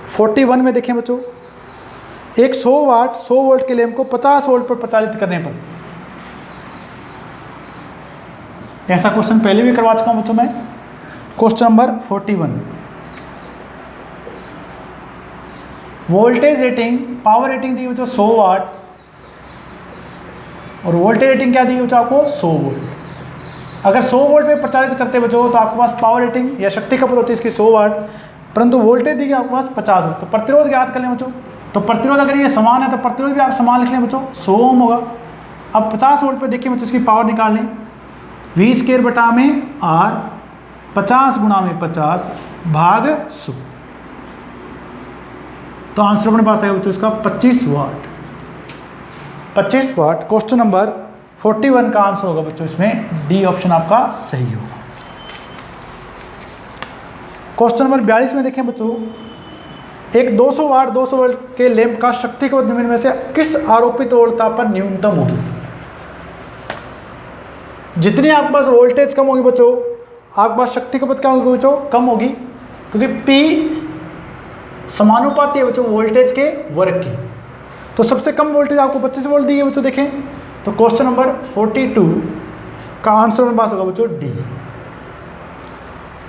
41 में देखें बच्चों, एक 100 वोल्ट के लैंप को 50 वोल्ट पर प्रचालित करने पर, ऐसा क्वेश्चन पहले भी करवा चुका हूं बच्चों मैं। Question number 41, voltage rating power rating दी बच्चों 100 वाट और वोल्टेज रेटिंग क्या दी बच्चों आपको 100 वोल्ट। अगर 100 वोल्ट में प्रचारित करते बच्चों तो आपके पास पावर रेटिंग या शक्ति खपत होती है इसकी 100 वाट, परंतु वोल्टेज दी गई आपके पास 50 वोल्ट। तो प्रतिरोध याद कर लें बच्चों, तो प्रतिरोध अगर ये समान है तो प्रतिरोध भी आप समान लिख लें बच्चों 100 ओम होगा। अब 50 वोल्ट पे देखिए बच्चों इसकी पावर निकाल लें, V² बटा में R 50 गुणा में 50 भाग 100, तो आंसर अपने पास आएगा बच्चों इसका 25 वाट। 25 वाट क्वेश्चन नंबर 41 का आंसर होगा बच्चों इसमें डी ऑप्शन आपका सही होगा। क्वेश्चन नंबर 42 में देखें बच्चों, एक 200 वोल्ट के लैंप का शक्ति खपत निम्न में से किस आरोपित वोल्टता पर न्यूनतम होगी। जितनी आपके पास वोल्टेज कम होगी बच्चों आपके पास शक्ति खपत क्या होगी बच्चों कम होगी, क्योंकि P समानुपाती है बच्चों वोल्टेज के वर्ग की। तो सबसे कम वोल्टेज आपको 25 वोल्ट दी गई बच्चों। देखें तो क्वेश्चन नंबर 42 का आंसर मेरे पास होगा बच्चों डी।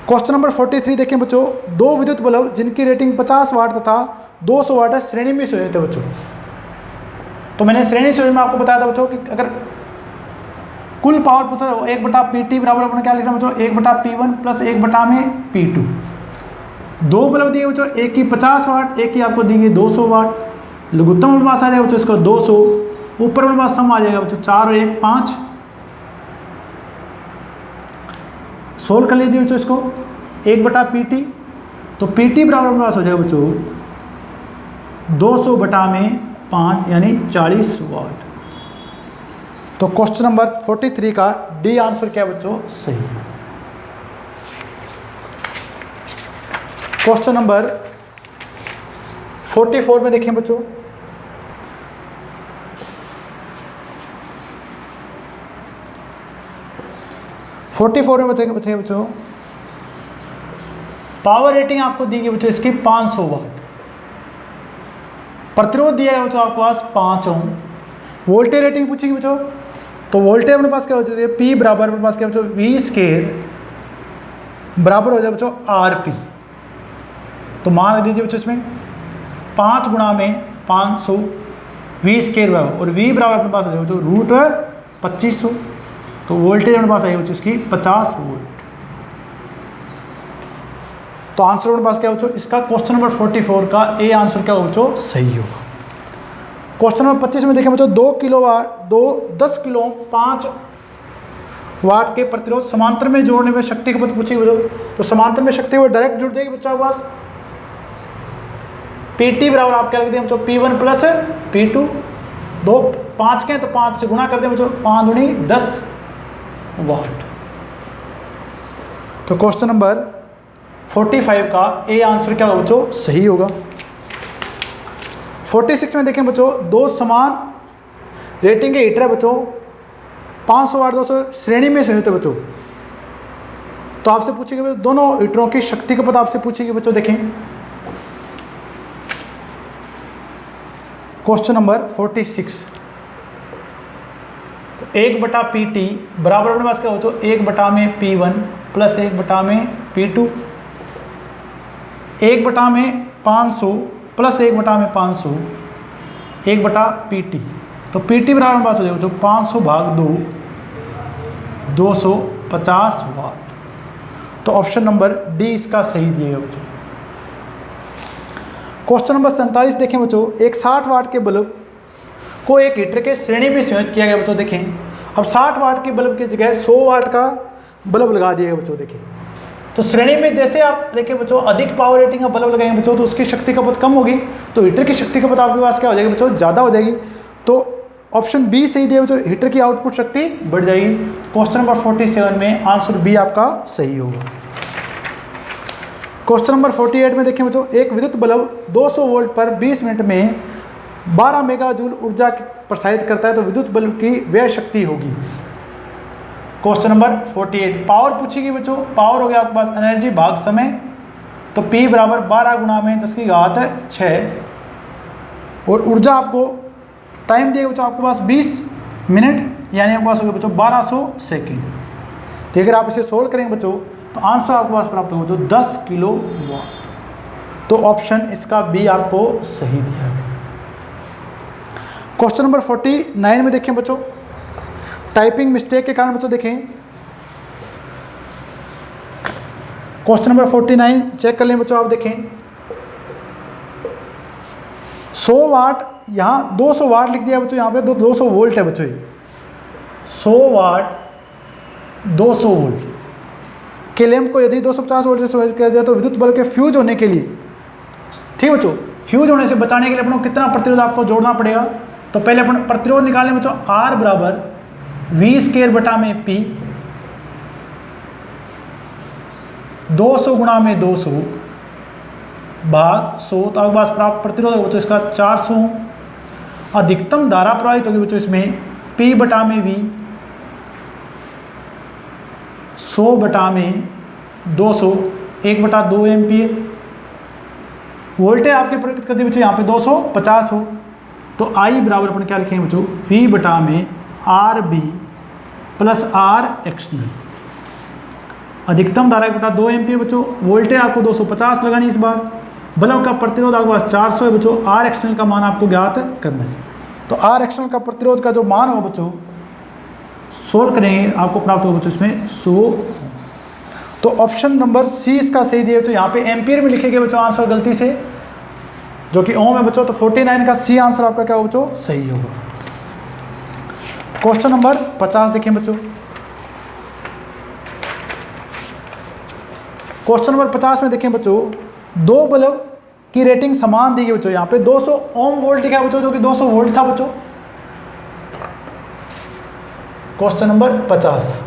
क्वेश्चन नंबर 43 देखें बच्चों, दो विद्युत बल्ब जिनकी रेटिंग 50 वाट तथा 200 वाट है श्रेणी में सोए थे बच्चों। तो मैंने श्रेणी सोए में आपको बताया था बच्चों कि अगर कुल पावर पूछा 1/PT बराबर अपन क्या लिखना बच्चों 1/P1 प्लस 1/में P2। दो बल्ब दिए बच्चों, एक की 50 वाट, एक की आपको दी गई 200 वाट। लघुत्तम अनुपात आ जाएगा बच्चों इसका 200, ऊपर अनुपात सम आ जाएगा बच्चों 4 और 1 5। सोल्व कर लीजिए बच्चों इसको 1/PT, तो PT बराबर अनुपात हो जाएगा बच्चों 200/5 यानी 40 वाट। तो क्वेश्चन नंबर 43 का डी आंसर क्या बच्चों सही है। क्वेश्चन नंबर 44 में देखें बच्चों, में बताइए बच्चों, पावर रेटिंग आपको दी गई बच्चों इसकी 500 वाट, प्रतिरोध दिया है बच्चों आपके पास 5 ओम, वोल्टेज रेटिंग पूछेगी बच्चों, तो वोल्टेज अपने पास क्या होती है P बराबर अपने पास क्या बच्चों V स्केयर बराबर हो जाए बच्चों RP। तो मान दीजिए बच्चों इसमें 5 गुणा में 500 V स्केयर बराबर, और V बराबर अपने पास हो जाए बच्चों √2500। तो वोल्टेज अपने पास आई बच्चों इसकी 50 वोल्ट। तो आंसर अपने पास क्या बच्चों इसका क्वेश्चन नंबर 44 का ए आंसर क्या होगा बच्चों सही होगा। क्वेश्चन नंबर 25 में देखें बच्चों 10 किलो 5 वाट के प्रतिरोध समांतर में जोड़ने में शक्ति खपत पूछी बच्चों। तो समांतर में शक्ति वो डायरेक्ट जुड़ जाएगी बच्चों के पास। PT बराबर आप क्या लिख दें बच्चों P1 प्लस P2, 5 के हैं तो 5 से गुणा कर दें बच्चों, 5 दूनी 10 वाट। तो क्वेश्चन नंबर 45 का ए आंसर क्या होगा बच्चों सही होगा। 46 में देखें बच्चों, दो समान रेटिंग के हीटर है बच्चों, 500 वाट 200 श्रेणी में संयुक्त है बच्चों। तो आपसे पूछेगी बच्चों दोनों हीटरों की शक्ति खपत आपसे पूछेगी बच्चों। देखें क्वेश्चन नंबर 46, तो 1/PT बराबर अपने पास क्या बच्चों 1 में P1 प्लस 1 में P2, 1 में 500 प्लस 1 में 500, 1/PT। तो PT बराबर हमारे पास हो जाएगा 500 भाग 2 250 वाट। तो ऑप्शन नंबर डी इसका सही दिएगा बच्चों। क्वेश्चन नंबर 47 देखें बच्चों, एक 60 वाट के बल्ब को एक हीटर के श्रेणी में संयोजित किया गया बच्चों। देखें अब 60 वाट के बल्ब की जगह 100 वाट का बल्ब लगा दिया गया बच्चों। देखें तो श्रेणी में जैसे आप देखें बच्चों अधिक पावर रेटिंग का बल्ब लगाएंगे बच्चों तो उसकी शक्ति खपत कम होगी, तो हीटर की शक्ति खपत आपके पास क्या हो जाएगी बच्चों ज़्यादा हो जाएगी। तो ऑप्शन बी सही दिया बच्चों, हीटर की आउटपुट शक्ति बढ़ जाएगी। क्वेश्चन नंबर 47 में आंसर बी आपका सही होगा। क्वेश्चन नंबर 48 में देखें बच्चों, एक विद्युत बल्ब 200 वोल्ट पर 20 मिनट में 12 मेगाजूल ऊर्जा प्रसारित करता है, तो विद्युत बल्ब की व्यय शक्ति होगी। क्वेश्चन नंबर 48 पावर पूछेगी बच्चों, पावर हो गया आपके पास एनर्जी भाग समय, तो P बराबर 12 गुणा में 10 की घात 6, और ऊर्जा आपको टाइम दिएगा बच्चों आपके पास 20 मिनट यानी आपके पास होगा बच्चों 1200 सेकेंड। तो अगर आप इसे सोल्व करेंगे बच्चों तो आंसर आपके पास प्राप्त होगा बच्चों 10 किलो वाट। तो ऑप्शन इसका बी आपको सही दिया है। क्वेश्चन नंबर 49 में देखें बच्चों, टाइपिंग मिस्टेक के कारण बच्चों देखें क्वेश्चन नंबर 49 चेक कर लें बच्चों। आप देखें 100 वाट यहाँ 200 वाट लिख दिया बच्चों, यहाँ पे 200 वोल्ट है बच्चों। 100 वाट 200 वोल्ट के लैंप को यदि 250 वोल्ट से स्विच किया जाए तो विद्युत बल्ब के फ्यूज होने के लिए, ठीक बच्चों, फ्यूज होने से बचाने के लिए अपने को कितना प्रतिरोध आपको जोड़ना पड़ेगा। तो पहले अपन प्रतिरोध निकालें बच्चों, R बराबर V स्केयर बटा में P, 200 गुणा में 200 भाग 100, तो आपके पास प्राप्त प्रतिरोध होगा बच्चों इसका 400। अधिकतम धारा प्रवाहित होगी बच्चों इसमें P बटा में V, 100 बटा में 200, 1/2 एम्पियर। वोल्टेज आपके प्रकट कर दिए बच्चों यहाँ पे 250 हो, तो I बराबर अपन क्या लिखेंगे बच्चों V बटा में RB प्लस R एक्सटर्नल। अधिकतम धारा 1/2 एम्पियर बच्चों, वोल्टेज आपको 250 लगानी इस बार, बल्ब का प्रतिरोध आपके पास 400 है बच्चों, R एक्सटर्नल का मान आपको ज्ञात करना है। तो R एक्सटर्नल का प्रतिरोध का जो मान हो बच्चों सोल्व करेंगे आपको प्राप्त होगा बच्चों इसमें 100 ओम। तो ऑप्शन नंबर सी इसका सही दिया। तो यहाँ पे एम्पियर में लिखे गए बच्चों आंसर गलती से, जो कि ओम है बच्चों। तो 49 का सी आंसर आपका क्या होगा बच्चों, सही होगा। क्वेश्चन नंबर 50 देखें बच्चों। क्वेश्चन नंबर 50 में देखें बच्चों, दो बल्ब की रेटिंग समान दी गई बच्चों। यहाँ पे 200 ओम वोल्ट लिखा है बच्चों, जो कि 200 वोल्ट था बच्चों। क्वेश्चन नंबर 50,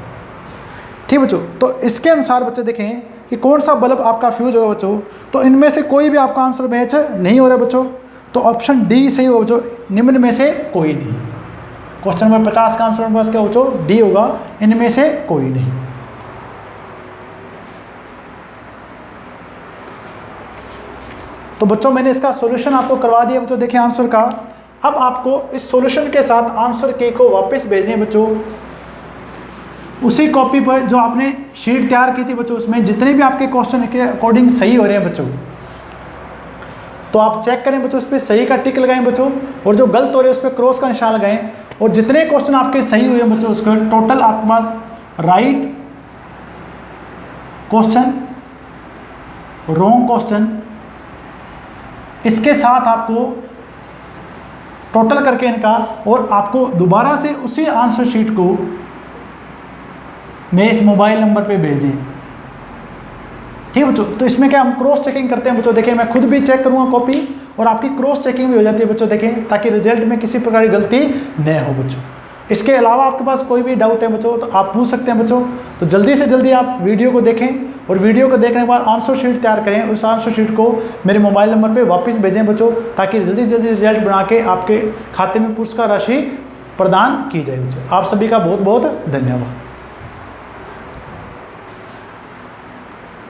ठीक बच्चों। तो इसके अनुसार बच्चे देखें कि कौन सा बल्ब आपका फ्यूज होगा बच्चों। तो इनमें से कोई भी आपका आंसर मैच नहीं हो रहा है बच्चों। तो ऑप्शन डी सही होगा बच्चों, निम्न में से कोई नहीं। क्वेश्चन नंबर 50 का आंसर बस क्या बच्चों, डी होगा, इनमें से कोई नहीं। तो बच्चों मैंने इसका सॉल्यूशन आपको करवा दिया बच्चों। देखिए आंसर का, अब आपको इस सॉल्यूशन के साथ आंसर के को वापस भेजने बच्चों। उसी कॉपी पर जो आपने शीट तैयार की थी बच्चों, उसमें जितने भी आपके क्वेश्चन के अकॉर्डिंग सही हो रहे हैं बच्चों, तो आप चेक करें बच्चों, उस पर सही का टिक लगाएं बच्चों, और जो गलत हो रहे हैं उस पर क्रॉस का निशान लगाएं। और जितने क्वेश्चन आपके सही हुए हैं बच्चों, उसका टोटल आपके पास राइट क्वेश्चन, रॉन्ग क्वेश्चन, इसके साथ आपको टोटल करके इनका, और आपको दोबारा से उसी आंसर शीट को मैं इस मोबाइल नंबर पे भेज दें, ठीक है बच्चों। तो इसमें क्या हम क्रॉस चेकिंग करते हैं बच्चों। देखें मैं खुद भी चेक करूँगा कॉपी, और आपकी क्रॉस चेकिंग भी हो जाती है बच्चों। देखें ताकि रिजल्ट में किसी प्रकार की गलती न हो बच्चों। इसके अलावा आपके पास कोई भी डाउट है बच्चों तो आप पूछ सकते हैं बच्चों। तो जल्दी से जल्दी आप वीडियो को देखें, और वीडियो को देखने के बाद आंसर शीट तैयार करें। उस आंसर शीट को मेरे मोबाइल नंबर पे वापस भेजें बच्चों, ताकि जल्दी से जल्दी रिजल्ट बना के आपके खाते में पुरस्कार राशि प्रदान की जाए बच्चों। आप सभी का बहुत बहुत धन्यवाद।